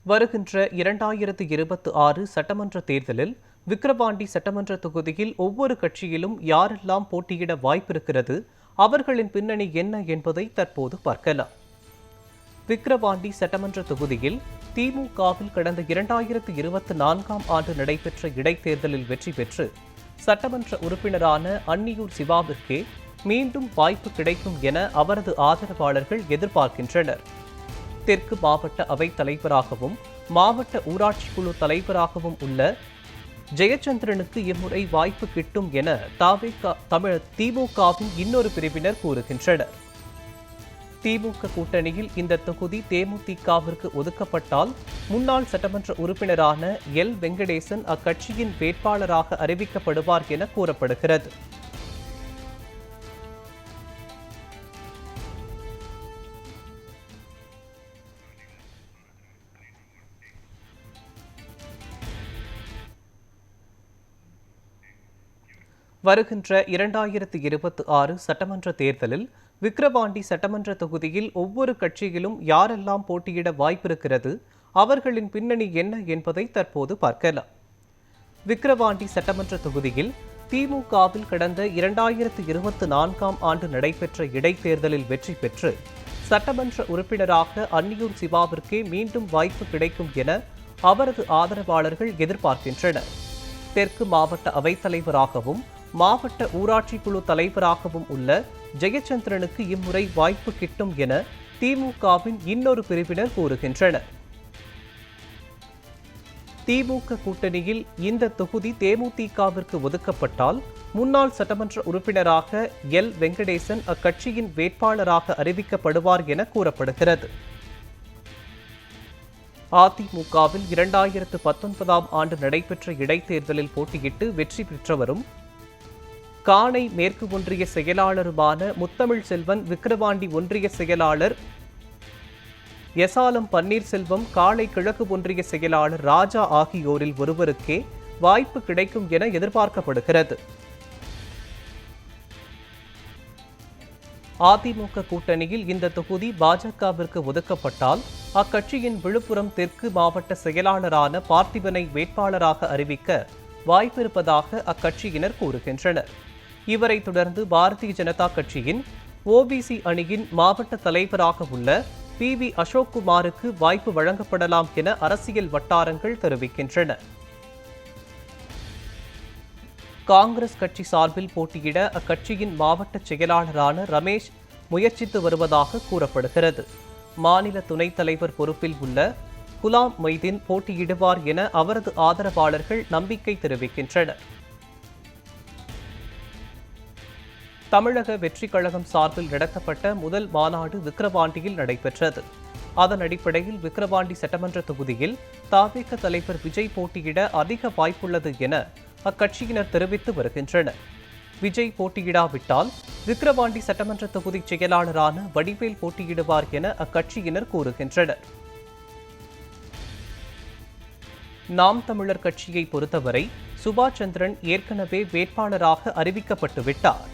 வருகின்ற 2026 சட்டமன்ற தேர்தலில் விக்கிரவாண்டி சட்டமன்ற தொகுதியில் ஒவ்வொரு கட்சியிலும் யாரெல்லாம் போட்டியிட வாய்ப்பிருக்கிறது, அவர்களின் பின்னணி என்ன என்பதை தற்போது பார்க்கலாம். விக்கிரவாண்டி சட்டமன்ற தொகுதியில் திமுகவில் கடந்த 2024ஆம் ஆண்டு நடைபெற்ற இடைத்தேர்தலில் வெற்றி பெற்று சட்டமன்ற உறுப்பினரான அன்னியூர் சிவாவிற்கே மீண்டும் வாய்ப்பு கிடைக்கும் என அவரது ஆதரவாளர்கள் எதிர்பார்க்கின்றனர். தெற்கு மாவட்ட அவைத் தலைவராகவும் மாவட்ட ஊராட்சி குழு தலைவராகவும் உள்ள ஜெயச்சந்திரனுக்கு இம்முறை வாய்ப்பு கிட்டும் என திமுகவின் இன்னொரு பிரிவினர் கூறுகின்றனர். திமுக கூட்டணியில் இந்த தொகுதி தேமுதிகவிற்கு ஒதுக்கப்பட்டால் முன்னாள் சட்டமன்ற உறுப்பினரான எல் வெங்கடேசன் அக்கட்சியின் வேட்பாளராக அறிவிக்கப்படுவார் என கூறப்படுகிறது. வருகின்ற 2026 சட்டமன்ற தேர்தலில் விக்கிரவாண்டி சட்டமன்ற தொகுதியில் ஒவ்வொரு கட்சியிலும் யாரெல்லாம் போட்டியிட வாய்ப்பிருக்கிறது, அவர்களின் பின்னணி என்ன என்பதை தற்போது பார்க்கலாம். விக்கிரவாண்டி சட்டமன்ற தொகுதியில் திமுகவில் கடந்த 2024ஆம் ஆண்டு நடைபெற்ற இடைத்தேர்தலில் வெற்றி பெற்று சட்டமன்ற உறுப்பினராக அன்னியூர் சிவாவிற்கே மீண்டும் வாய்ப்பு கிடைக்கும் என அவரது ஆதரவாளர்கள் எதிர்பார்க்கின்றனர். தெற்கு மாவட்ட அவைத்தலைவராகவும் மாவட்ட ஊராட்சி குழு தலைவராகவும் உள்ள ஜெயச்சந்திரனுக்கு இம்முறை வாய்ப்பு கிட்டும் என திமுகவின் இன்னொரு பிரிவினர் கூறுகின்றனர். திமுக கூட்டணியில் இந்த தொகுதி தேமுதிகவிற்கு ஒதுக்கப்பட்டால் முன்னாள் சட்டமன்ற உறுப்பினராக எல் வெங்கடேசன் அக்கட்சியின் வேட்பாளராக அறிவிக்கப்படுவார் என கூறப்படுகிறது. அதிமுகவில் 2019ஆம் ஆண்டு நடைபெற்ற இடைத்தேர்தலில் போட்டியிட்டு வெற்றி பெற்றவரும் காணை மேற்கு ஒன்றிய செயலாளருமான முத்தமிழ் செல்வன், விக்கிரவாண்டி ஒன்றிய செயலாளர் எசாலம் பன்னீர்செல்வம், காளை கிழக்கு ஒன்றிய செயலாளர் ராஜா ஆகியோரில் ஒருவருக்கே வாய்ப்பு கிடைக்கும் என எதிர்பார்க்கப்படுகிறது. அதிமுக கூட்டணியில் இந்த தொகுதி பாஜகவிற்கு ஒதுக்கப்பட்டால் அக்கட்சியின் விழுப்புரம் தெற்கு மாவட்ட செயலாளரான பார்த்திபனை வேட்பாளராக அறிவிக்க வாய்ப்பிருப்பதாக அக்கட்சியினர் கூறுகின்றனர். இவரை தொடர்ந்து பாரதிய ஜனதா கட்சியின் ஓபிசி அணியின் மாவட்ட தலைவராக உள்ள PV அசோக்குமாருக்கு வாய்ப்பு வழங்கப்படலாம் என அரசியல் வட்டாரங்கள் தெரிவிக்கின்றன. காங்கிரஸ் கட்சி சார்பில் போட்டியிட அக்கட்சியின் மாவட்ட செயலாளரான ரமேஷ் முயற்சித்து வருவதாக கூறப்படுகிறது. மாநில துணைத் தலைவர் பொறுப்பில் உள்ள குலாம் மொய்தீன் போட்டியிடுவார் என அவரது ஆதரவாளர்கள் நம்பிக்கை தெரிவிக்கின்றனர். தமிழக வெற்றிக் கழகம் சார்பில் நடத்தப்பட்ட முதல் மாநாடு விக்கிரவாண்டியில் நடைபெற்றது. அதன் அடிப்படையில் விக்கிரவாண்டி சட்டமன்ற தொகுதியில் தவிக தலைவர் விஜய் போட்டியிட அதிக வாய்ப்புள்ளது என அக்கட்சியினர் தெரிவித்து வருகின்றனர். விஜய் போட்டியிடாவிட்டால் விக்கிரவாண்டி சட்டமன்ற தொகுதி செயலாளரான வடிவேல் போட்டியிடுவார் என அக்கட்சியினர் கூறுகின்றனர். நாம் தமிழர் கட்சியை பொறுத்தவரை சுபாஷ் சந்திரன் ஏற்கனவே வேட்பாளராக அறிவிக்கப்பட்டு விட்டார்.